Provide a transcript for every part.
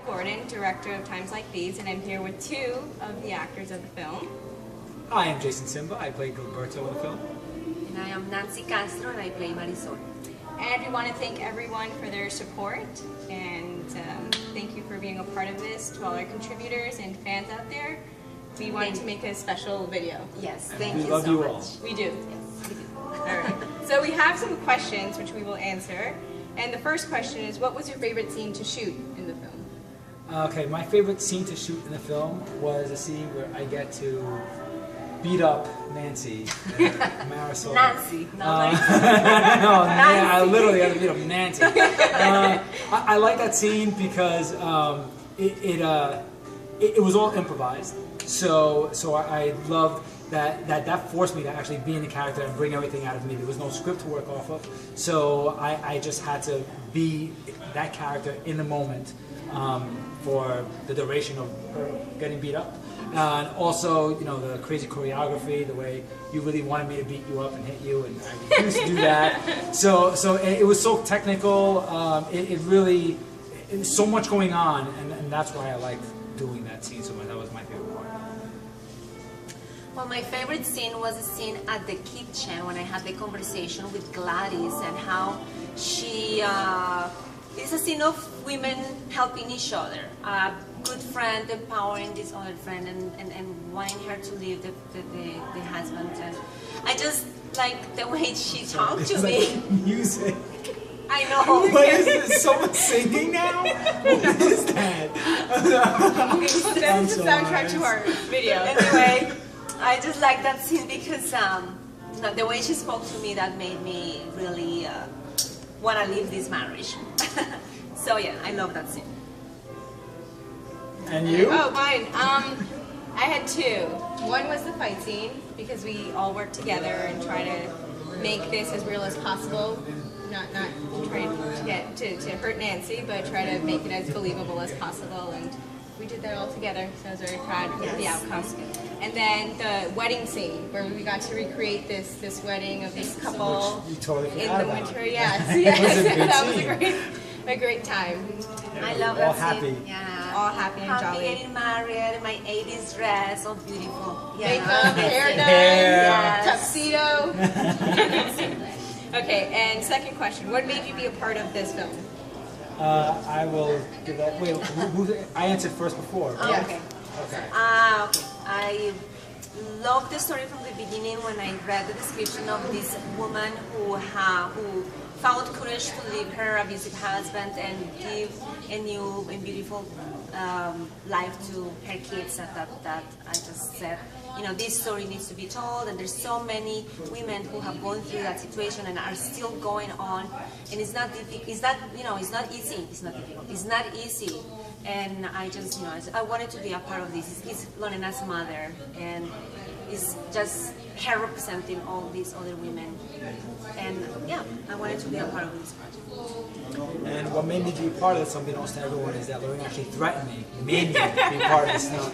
Gordon, director of Times Like These, and I'm here with two of the actors of the film. Hi, I'm Jason Simba. I play Gilberto in the film. And I am Nancy Castro and I play Marisol. And we want to thank everyone for their support, and thank you for being a part of this. To all our contributors and fans out there, we wanted to make a special video. Yes, And thank we you love so you much. all. We do. Yes, we do. Alright, so we have some questions which we will answer. And the first question is, what was your favorite scene to shoot in the film? Okay, my favorite scene to shoot in the film was a scene where I get to beat up Nancy, Marisol. Nancy, not No, I literally had to beat up Nancy. I like that scene because it was all improvised. So I loved that forced me to actually be in the character and bring everything out of me. There was no script to work off of, so I just had to be that character in the moment for the duration of her getting beat up. And also, you know, the crazy choreography, the way you really wanted me to beat you up and hit you, and I refused to do that. So it was so technical. It was so much going on, and that's why I liked doing that scene so much. That was my favorite part. Well, my favorite scene was a scene at the kitchen when I had the conversation with Gladys and how she, it's a scene of women helping each other. A good friend empowering this other friend and wanting her to leave the husband. And I just like the way she talked to me. Like music. I know. What is this? Someone singing now? What is that? That's the soundtrack to our video. Anyway, I just like that scene because the way she spoke to me, that made me really want to leave this marriage. So yeah, I love that scene. And you? Oh, mine. I had two. One was the fight scene, because we all work together and try to make this as real as possible. Not try to get to hurt Nancy, but try to make it as believable as possible. And we did that all together, so I was very proud of the outcome. And then the wedding scene, where we got to recreate this wedding of this couple You totally in forgot the about. winter. Yes, That was a yes, good that was scene. a great time. I love all that happy. scene. Yeah. All happy and jolly. Getting married, my 80s dress, so beautiful. Yeah. Makeup, hair done, Yes. tuxedo. Okay, and second question, what made you be a part of this film? I will give that. Wait, I answered first before. Oh, Yes. okay. Okay. Okay. I loved the story from the beginning when I read the description of this woman who found courage to leave her abusive husband and give a new and beautiful life to her kids. That I just said, you know, this story needs to be told, and there's so many women who have gone through that situation and are still going on, and it's not difficult. It's not, you know, it's not easy. It's not difficult. It's not easy. And I just, you know, I wanted to be a part of this. It's Lorena's mother, and it's just her representing all these other women. And yeah, I wanted to be a part of this project. And what made me be a part of this, unbeknownst to everyone, is that Lorena actually threatened me, made me be a part of this film.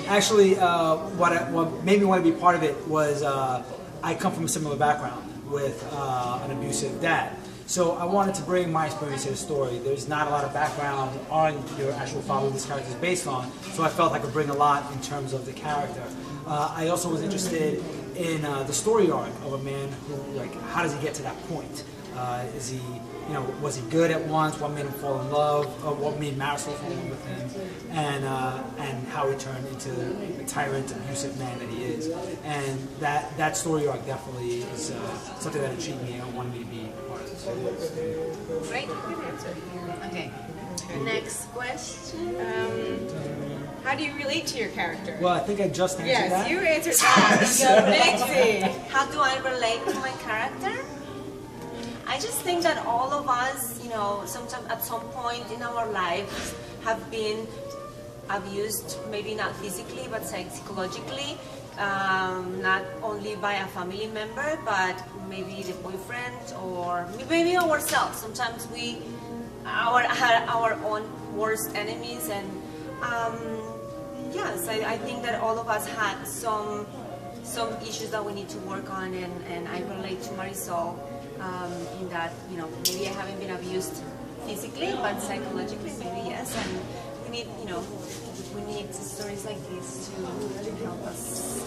Actually, what made me want to be part of it was I come from a similar background with an abusive dad. So I wanted to bring my experience to the story. There's not a lot of background on your actual father this character is based on, so I felt I could bring a lot in terms of the character. I also was interested in the story arc of a man who, like, how does he get to that point? Is he, you know, was he good at once? What made him fall in love? What made Marisol fall in love with him? And how he turned into the tyrant, abusive man that he is. And that story arc definitely is something that intrigued me. I wanted me to be a part of this. Great, good answer. Okay. Next question. How do you relate to your character? Well, I think I just answered Yes, that. you answered that. Nancy. How do I relate to my character? I just think that all of us, you know, sometimes at some point in our lives have been abused, maybe not physically, but psychologically, not only by a family member, but maybe the boyfriend or maybe ourselves. Sometimes we are our own worst enemies, and yes, I think that all of us had some issues that we need to work on, and I relate to Marisol in that, you know, maybe I haven't been abused physically, but psychologically maybe yes. And we need, we need stories like this to help us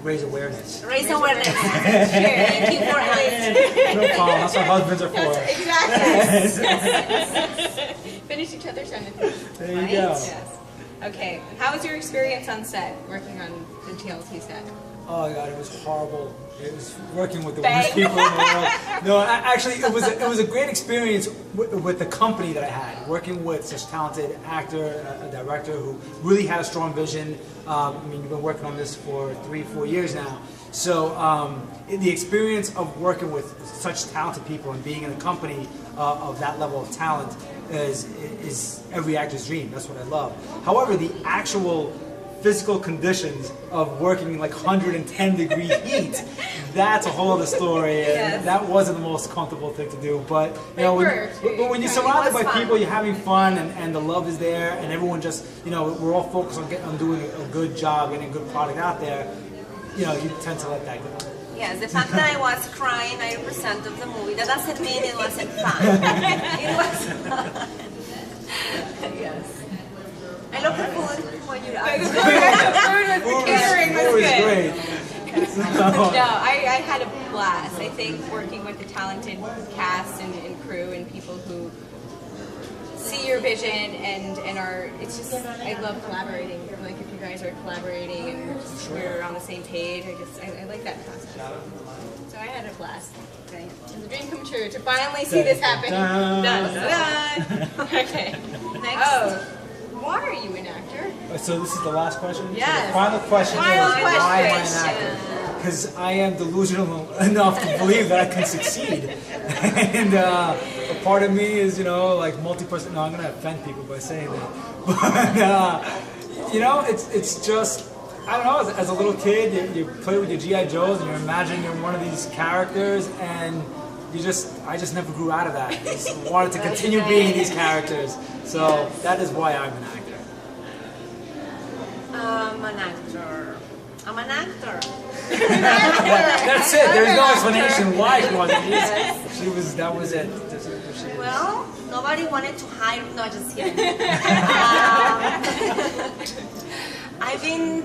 Raise awareness. raise awareness. Thank you for asking. No problem. That's what husbands are for. Exactly. Finish each other's sentences. There you Right? go. Yes. Okay. How was your experience on set, working on the TLC set? Oh God, it was horrible. It was working with the Bang. worst people in the world. No, actually, it was a great experience with the company that I had. Working with such talented actor, a director who really had a strong vision. I mean, you've been working on this for 3-4 years now. So the experience of working with such talented people and being in a company of that level of talent is every actor's dream. That's what I love. However, the actual physical conditions of working in like 110 degree heat, that's a whole other story, and Yes. that wasn't the most comfortable thing to do. But But when you're It surrounded was by fun. people, you're having fun, and the love is there, and everyone just, we're all focused on doing a good job, getting a good product out there. You tend to let that go. Yes, the fact that I was crying 90% of the movie, that doesn't mean it wasn't fun. It was fun. Yes. I love the food when you're out. The catering was Food is good. great. No, I had a blast. I think working with the talented cast and crew and people who see your vision and are, it's just, I love collaborating. Like if you guys are collaborating and we're on the same page, I like that process. So I had a blast. Right. It's a dream come true to finally see this happen. Dun, Dun, dun. dun. Okay. Next. Oh, why are you an actor? So this is the last question? Yes. So the final question Final is, why am I an question. actor? Because I am delusional enough to believe that I can succeed. And a part of me is, like multi-person. No, I'm going to offend people by saying that. But, it's just, I don't know, as a little kid, you play with your G.I. Joes and you imagine you're one of these characters, and I just never grew out of that. I just wanted to continue being these characters. So that is why I'm an actor. I'm an actor. I'm an actor. That's it. There's no explanation why she wasn't. That was it. Well, nobody wanted to hire. No, just kidding. I've been,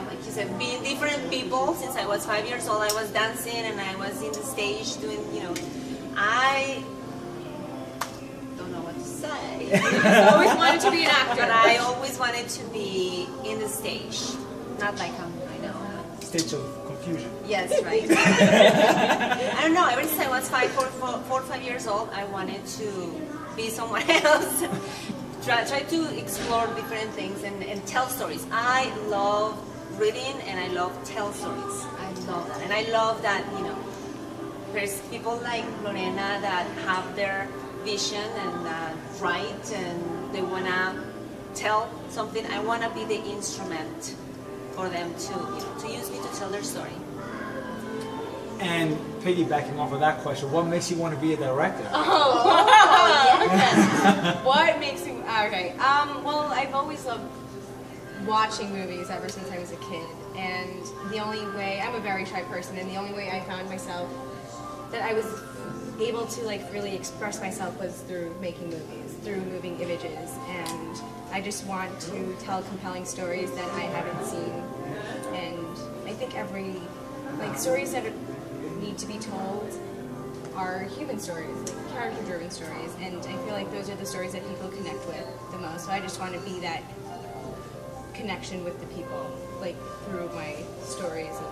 like you said, being different people since I was 5 years old. I was dancing and I was in the stage doing, I don't know what to say. Always wanted to be an actor. But I always wanted to be in the stage. Not like I know. Stage of confusion. Yes, right. I don't know. Ever since I was 4 or 5 years old, I wanted to be someone else. try to explore different things and tell stories. I love reading and I love tell stories. I love that. And I love that, there's people like Lorena that have their vision and write and they want to tell something. I want to be the instrument for them to use me to tell their story. And piggybacking off of that question, what makes you want to be a director? What makes you okay? Well, I've always loved watching movies ever since I was a kid, and the only way I'm a very shy person, and the only way I found myself that I was able to really express myself was through making movies, through moving images, and I just want to tell compelling stories that I haven't seen, and I think stories that need to be told are human stories, like character-driven stories, and I feel like those are the stories that people connect with the most. So I just want to be that connection with the people, through my stories of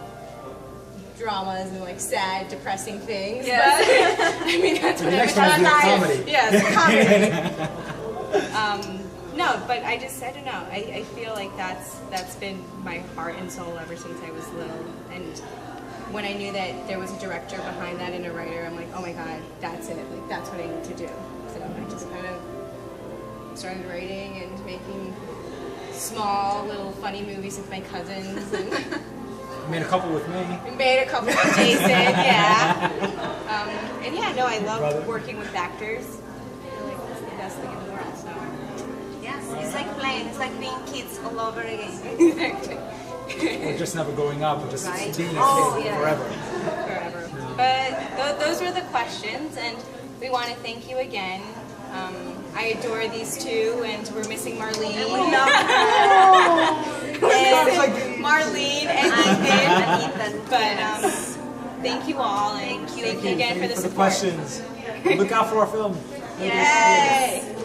dramas and sad, depressing things. Yes. But, I mean, that's what next one is the comedy. Yes, comedy. No, but I don't know. I feel like that's been my heart and soul ever since I was little. And when I knew that there was a director behind that and a writer, I'm like, oh my god, that's it. That's what I need to do. So I just kind of started writing and making small little funny movies with my cousins and Made a couple with me. made a couple with Jason, yeah. And yeah, no, I love Brother. working with actors. I feel like that's the best thing in the world. So. Yes, it's like playing. It's like being kids all over again. Exactly. Or just never growing up, or just Right. being a Oh, kid yeah. forever. Forever. No. But those were the questions, and we want to thank you again. I adore these two, and we're missing Marlene. We love Marlene and Ethan. But thank you all, and thank you again for the for the support. questions. Look out for our film. Yay!